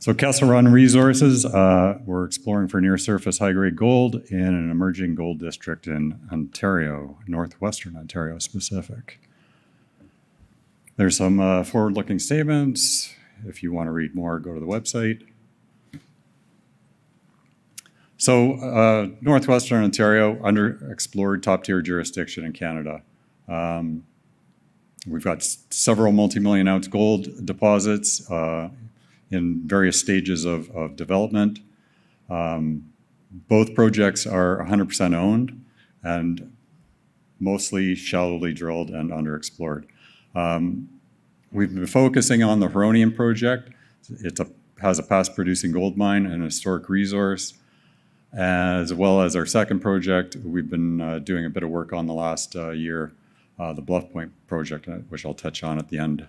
So Kesselrun Resources, we're exploring for near-surface high-grade gold in an emerging gold district in Ontario, northwestern Ontario specific. There's some forward-looking statements. If you want to read more, go to the website. So northwestern Ontario, underexplored top-tier jurisdiction in Canada. We've got several multi-million ounce gold deposits in various stages of development. Both projects are 100% owned and mostly shallowly drilled and underexplored. We've been focusing on the Huronian project. It has a past producing gold mine and a historic resource, as well as our second project. We've been doing a bit of work on the last year, the Bluff Point project, which I'll touch on at the end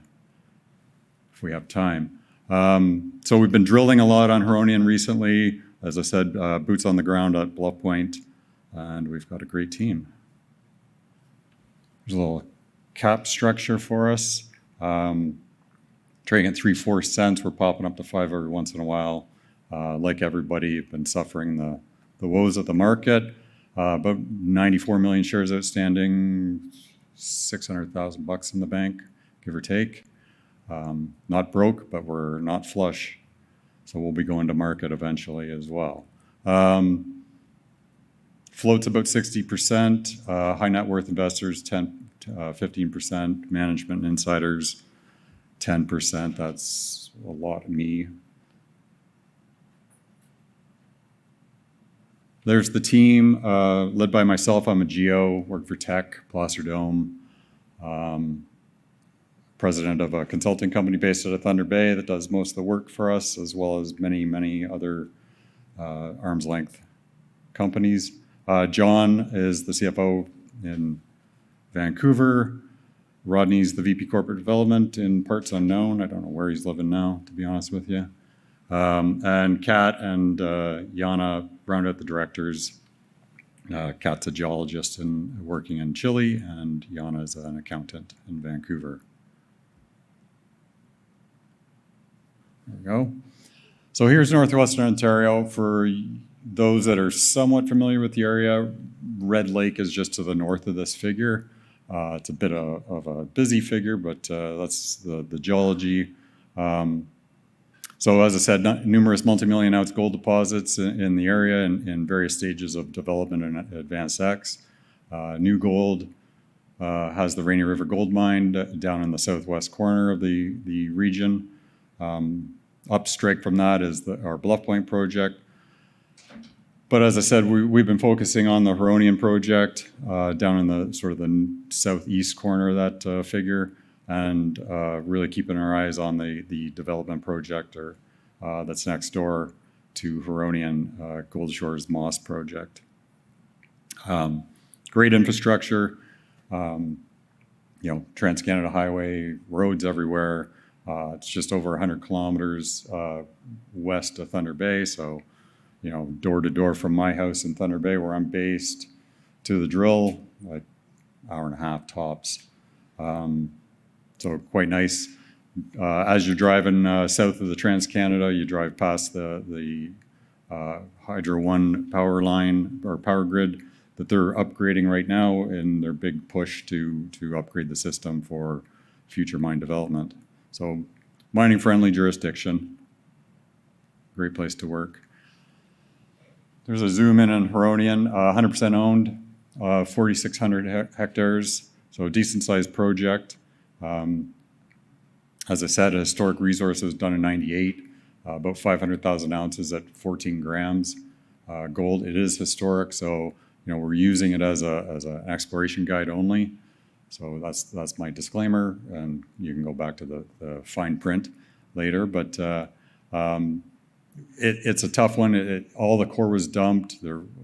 if we have time. So we've been drilling a lot on Huronian recently. As I said, boots on the ground at Bluff Point, and we've got a great team. There's a little cap structure for us. Trading at 3-4 cents, we're popping up to 5 every once in a while. Like everybody, been suffering the woes of the market. About 94 million shares outstanding, $600,000 in the bank, give or take. Not broke, but we're not flush. So we'll be going to market eventually as well. Float's about 60%, high net worth investors 15%, management and insiders 10%. That's a lot of me. There's the team led by myself. I'm a geo, work for Tech, Placer Dome. President of a consulting company based out of Thunder Bay that does most of the work for us, as well as many, many other arm's length companies. John is the CFO in Vancouver. Rodney's the VP Corporate Development in parts unknown. I don't know where he's living now, to be honest with you. And Kat and Yana round out the directors. Kat's a geologist and working in Chile, and Yana is an accountant in Vancouver. There we go. So here's northwestern Ontario. For those that are somewhat familiar with the area, Red Lake is just to the north of this figure. It's a bit of a busy figure, but that's the geology. So as I said, numerous multi-million ounce gold deposits in the area in various stages of development and advanced X. New Gold has the Rainy River Gold Mine down in the southwest corner of the region. Upstrike from that is our Bluff Point project. But as I said, we've been focusing on the Huronian project down in the sort of the southeast corner of that figure, and really keeping our eyes on the development project that's next door to Huronian, Gold Shores Moss project. Great infrastructure, Trans-Canada Highway, roads everywhere. It's just over 100 kilometers west of Thunder Bay, so door to door from my house in Thunder Bay, where I'm based, to the drill, like hour and a half tops. So quite nice. As you're driving south of the Trans-Canada, you drive past the Hydro One power line or power grid that they're upgrading right now in their big push to upgrade the system for future mine development. So mining-friendly jurisdiction, great place to work. There's a zoom in on Huronian, 100% owned, 4,600 hectares, so a decent-sized project. As I said, a historic resource was done in '98, about 500,000 ounces at 14 grams gold. It is historic, so we're using it as an exploration guide only. So that's my disclaimer, and you can go back to the fine print later. But it's a tough one. All the core was dumped.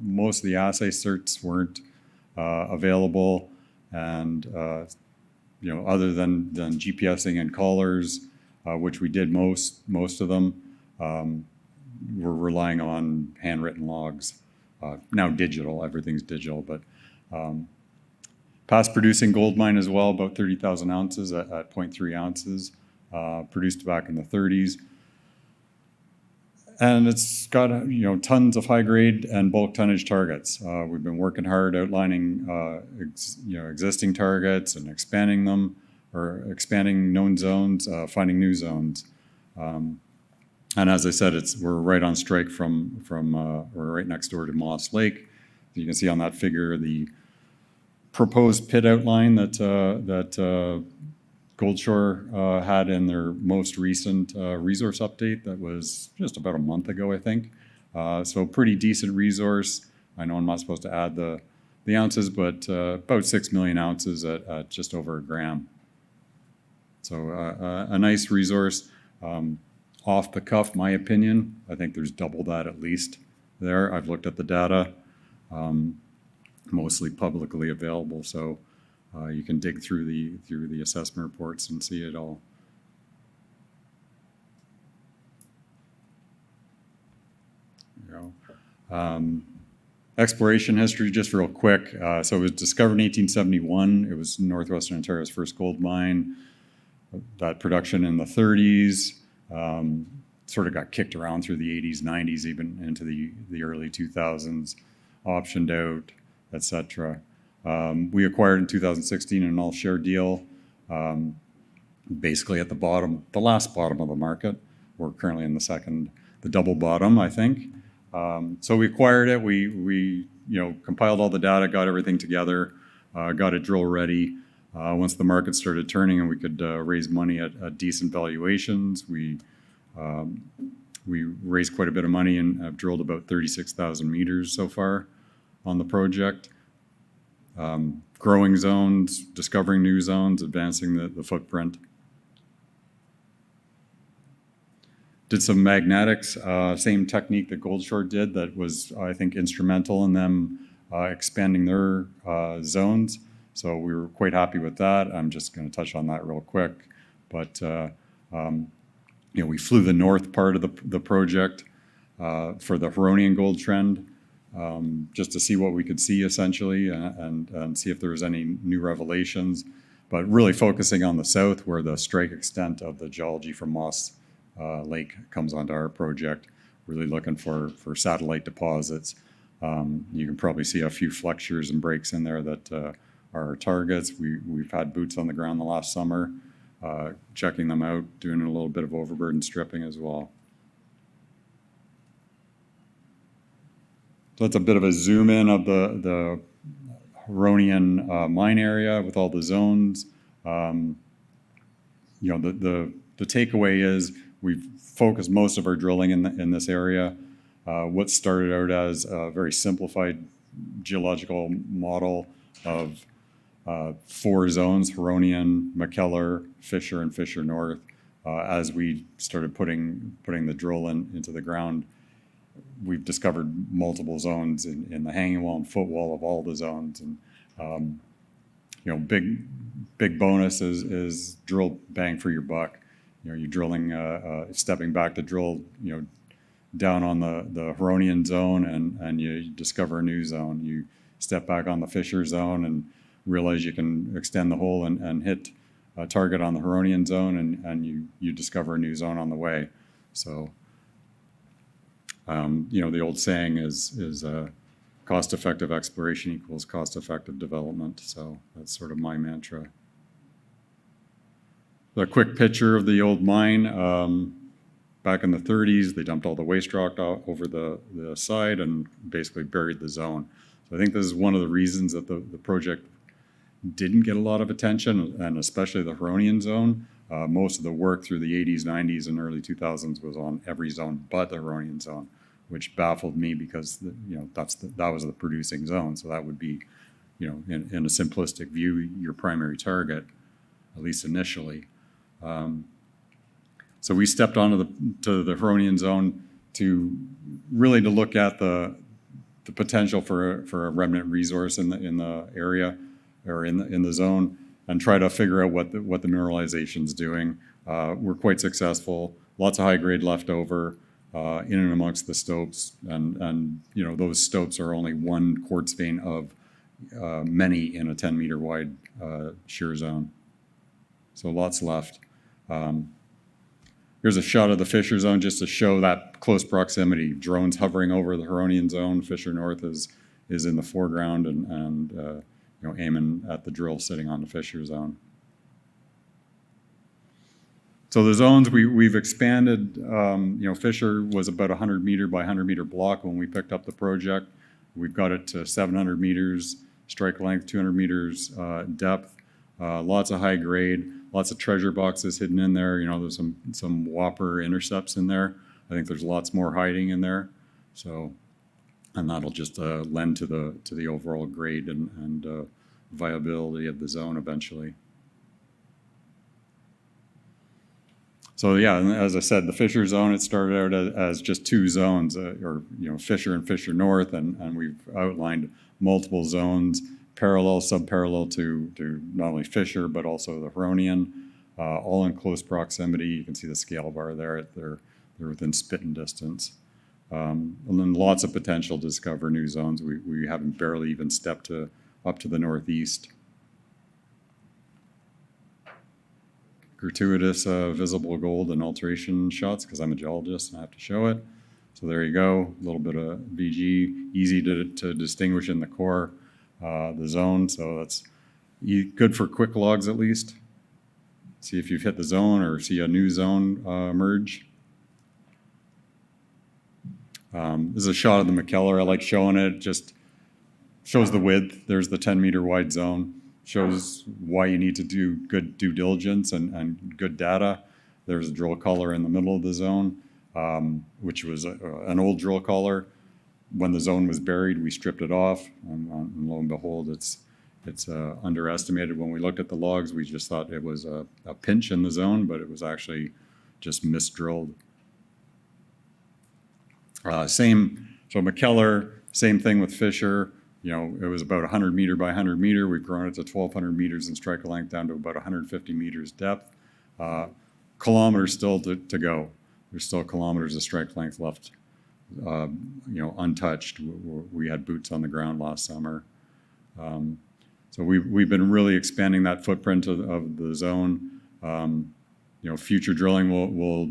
Most of the assay certs weren't available, and other than GPSing and collars, which we did most of them, we're relying on handwritten logs. Now digital, everything's digital, but past producing gold mine as well, about 30,000 ounces at 0.3 ounces, produced back in the 30s. And it's got, tons of high grade and bulk tonnage targets. We've been working hard outlining, existing targets and expanding them, or expanding known zones, finding new zones. And as I said, we're right on strike we're right next door to Moss Lake. You can see on that figure the proposed pit outline that Goldshore had in their most recent resource update that was just about a month ago, I think. So pretty decent resource. I know I'm not supposed to add the ounces, but about 6 million ounces at just over a gram. So a nice resource. Off the cuff, my opinion, I think there's double that at least there. I've looked at the data, mostly publicly available, so you can dig through the assessment reports and see it all. There you go. Exploration history, just real quick. So it was discovered in 1871. It was Northwestern Ontario's first gold mine. That production in the 30s. Sort of got kicked around through the 80s, 90s, even into the early 2000s, optioned out, etc. We acquired in 2016 an all-share deal, basically at the last bottom of the market. We're currently in the double bottom, I think. So we acquired it. We compiled all the data, got everything together, got it drill ready. Once the market started turning and we could raise money at decent valuations, we raised quite a bit of money and have drilled about 36,000 meters so far on the project. Growing zones, discovering new zones, advancing the footprint. Did some magnetics, same technique that Goldshore did that was, I think, instrumental in them expanding their zones. So we were quite happy with that. I'm just going to touch on that real quick. But, we flew the north part of the project for the Huronian gold trend, just to see what we could see essentially and see if there was any new revelations. But really focusing on the south where the strike extent of the geology from Moss Lake comes onto our project, really looking for satellite deposits. You can probably see a few flexures and breaks in there that are our targets. We've had boots on the ground the last summer, checking them out, doing a little bit of overburden stripping as well. So that's a bit of a zoom in of the Huronian mine area with all the zones. The takeaway is we've focused most of our drilling in this area. What started out as a very simplified geological model of 4 zones: Huronian, McKellar, Fisher, and Fisher North. As we started putting the drill into the ground, we've discovered multiple zones in the hanging wall and footwall of all the zones. And big bonus is drill bang for your buck. You're drilling, stepping back to drill, down on the Huronian zone, and you discover a new zone. You step back on the Fisher zone and realize you can extend the hole and hit a target on the Huronian zone, and you discover a new zone on the way. So, the old saying is cost-effective exploration equals cost-effective development. So that's sort of my mantra. A quick picture of the old mine. Back in the 30s, they dumped all the waste rock over the side and basically buried the zone. So I think this is one of the reasons that the project didn't get a lot of attention, and especially the Huronian zone. Most of the work through the 80s, 90s, and early 2000s was on every zone but the Huronian zone, which baffled me because that was the producing zone. So that would be, in a simplistic view, your primary target, at least initially. So we stepped onto the Huronian zone to look at the potential for a remnant resource in the area or in the zone, and try to figure out what the mineralization's doing. We're quite successful. Lots of high grade left over in and amongst the stopes, and those stopes are only one quartz vein of many in a 10-meter wide shear zone. So lots left. Here's a shot of the Fisher zone just to show that close proximity. Drones hovering over the Huronian zone. Fisher North is in the foreground, and aiming at the drill sitting on the Fisher zone. So the zones we've expanded. Fisher was about 100 meter by 100 meter block when we picked up the project. We've got it to 700 meters strike length, 200 meters depth. Lots of high grade, lots of treasure boxes hidden in there. There's some whopper intercepts in there. I think there's lots more hiding in there. So, and that'll just lend to the overall grade and viability of the zone eventually. So yeah, and as I said, the Fisher zone, it started out as just two zones, Fisher and Fisher North, and we've outlined multiple zones, parallel, subparallel to not only Fisher, but also the Huronian, all in close proximity. You can see the scale bar there. They're within spitting distance. And then lots of potential to discover new zones. We haven't barely even stepped up to the northeast. Gratuitous visible gold and alteration shots, because I'm a geologist and I have to show it. So there you go, a little bit of VG, easy to distinguish in the core, the zone. So that's good for quick logs at least. See if you've hit the zone or see a new zone emerge. This is a shot of the McKellar. I like showing it. Just shows the width. There's the 10 meter wide zone. Shows why you need to do good due diligence and good data. There's a drill collar in the middle of the zone, which was an old drill collar. When the zone was buried, we stripped it off, and lo and behold, it's underestimated. When we looked at the logs, we just thought it was a pinch in the zone, but it was actually just misdrilled. So McKellar, same thing with Fisher. It was about 100 meter by 100 meter. We've grown it to 1,200 meters in strike length down to about 150 meters depth. Kilometers still to go. There's still kilometers of strike length left, untouched. We had boots on the ground last summer. So we've been really expanding that footprint of the zone. Future drilling will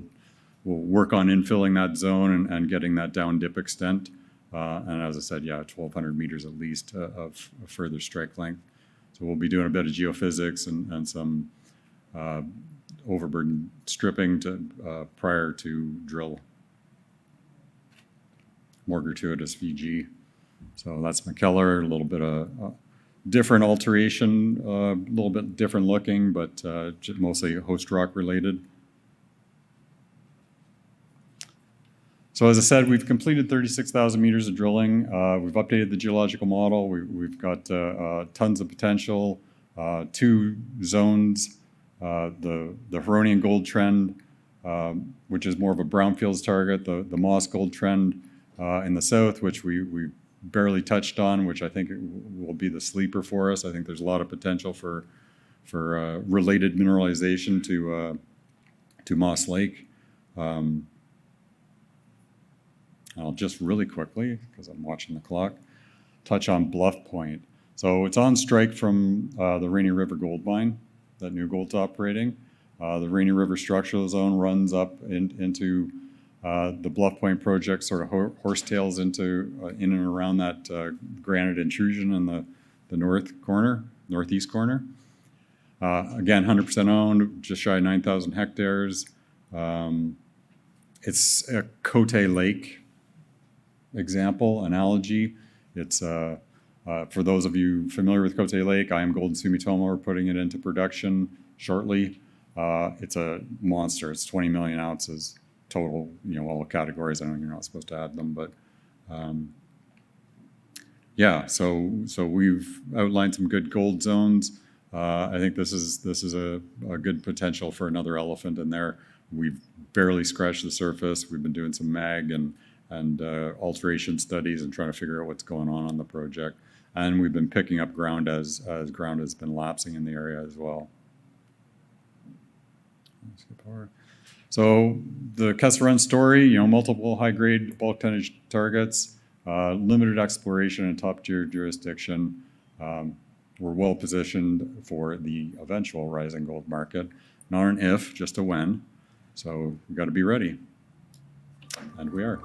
work on infilling that zone and getting that down dip extent. And as I said, 1,200 meters at least of further strike length. So we'll be doing a bit of geophysics and some overburden stripping prior to drill. More gratuitous VG. So that's McKellar, a little bit of different alteration, a little bit different looking, but mostly host rock related. So as I said, we've completed 36,000 meters of drilling. We've updated the geological model. We've got tons of potential, two zones, the Huronian gold trend, which is more of a brownfields target, the Moss gold trend in the south, which we barely touched on, which I think will be the sleeper for us. I think there's a lot of potential for related mineralization to Moss Lake. I'll just really quickly, because I'm watching the clock, touch on Bluff Point. So it's on strike from the Rainy River gold mine, that New Gold's operating. The Rainy River structural zone runs up into the Bluff Point project, sort of horsetails into in and around that granite intrusion in the northeast corner. Again, 100% owned, just shy of 9,000 hectares. It's a Cote Lake example, analogy. It's for those of you familiar with Cote Lake, I Am Gold and Sumitomo are putting it into production shortly. It's a monster. It's 20 million ounces total, all categories. I know you're not supposed to add them, but so we've outlined some good gold zones. I think this is a good potential for another elephant in there. We've barely scratched the surface. We've been doing some mag and alteration studies and trying to figure out what's going on the project. And we've been picking up ground as ground has been lapsing in the area as well. So the Kesselrun story, multiple high-grade bulk tonnage targets, limited exploration in top-tier jurisdiction. We're well positioned for the eventual rising gold market. Not an if, just a when. So we've got to be ready. And we are.